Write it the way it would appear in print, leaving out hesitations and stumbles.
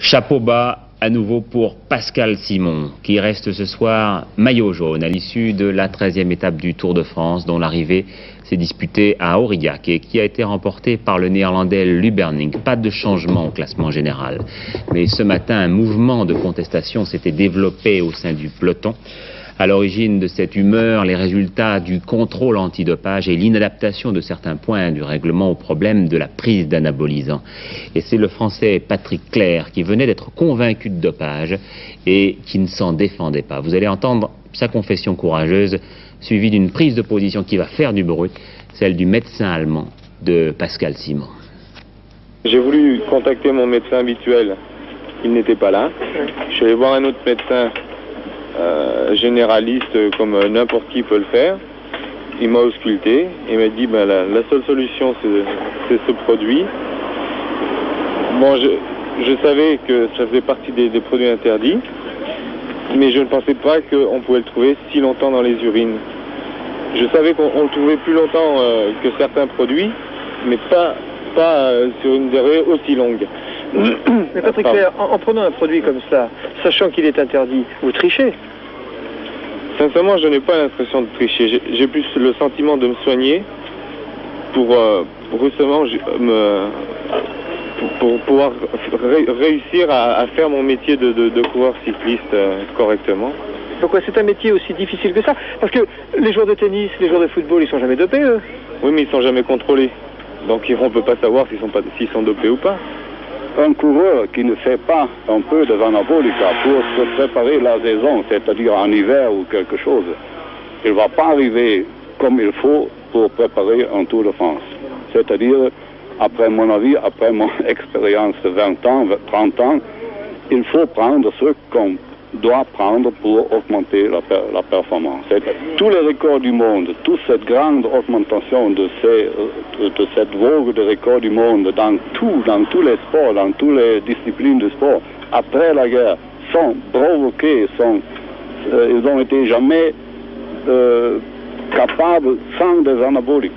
Chapeau bas à nouveau pour Pascal Simon, qui reste ce soir maillot jaune à l'issue de la 13e étape du Tour de France, dont l'arrivée s'est disputée à Aurillac et qui a été remportée par le néerlandais Luberning. Pas de changement au classement général. Mais ce matin, un mouvement de contestation s'était développé au sein du peloton. À l'origine de cette humeur, les résultats du contrôle antidopage et l'inadaptation de certains points du règlement au problème de la prise d'anabolisants. Et c'est le Français Patrick Clerc qui venait d'être convaincu de dopage et qui ne s'en défendait pas. Vous allez entendre sa confession courageuse, suivie d'une prise de position qui va faire du bruit, celle du médecin allemand de Pascal Simon. J'ai voulu contacter mon médecin habituel, il n'était pas là. Je suis allé voir un autre médecin généraliste comme n'importe qui peut le faire. Il m'a ausculté, il m'a dit la seule solution c'est ce produit. Bon, je savais que ça faisait partie des produits interdits, mais je ne pensais pas qu'on pouvait le trouver si longtemps dans les urines. Je savais qu'on le trouvait plus longtemps que certains produits, mais pas sur une durée aussi longue. Mais Patrick Clerc, en prenant un produit comme ça, sachant qu'il est interdit, vous trichez? Sincèrement, je n'ai pas l'impression de tricher. J'ai plus le sentiment de me soigner pour justement pour pouvoir réussir à faire mon métier de coureur cycliste correctement. Pourquoi c'est un métier aussi difficile que ça? Parce que les joueurs de tennis, les joueurs de football, ils sont jamais dopés, eux. Oui, mais ils sont jamais contrôlés. Donc on ne peut pas savoir s'ils sont dopés ou pas. Un coureur qui ne fait pas un peu de anabolica pour se préparer la saison, c'est-à-dire en hiver ou quelque chose, il ne va pas arriver comme il faut pour préparer un Tour de France. C'est-à-dire, après mon avis, après mon expérience de 20 ans, 30 ans, il faut prendre ce qu'on doit prendre pour augmenter la performance. Tous les records du monde, toute cette grande augmentation de cette vogue de records du monde dans tous les sports, dans toutes les disciplines de sport, après la guerre, sont provoqués, ils n'ont été jamais capables sans des anaboliques.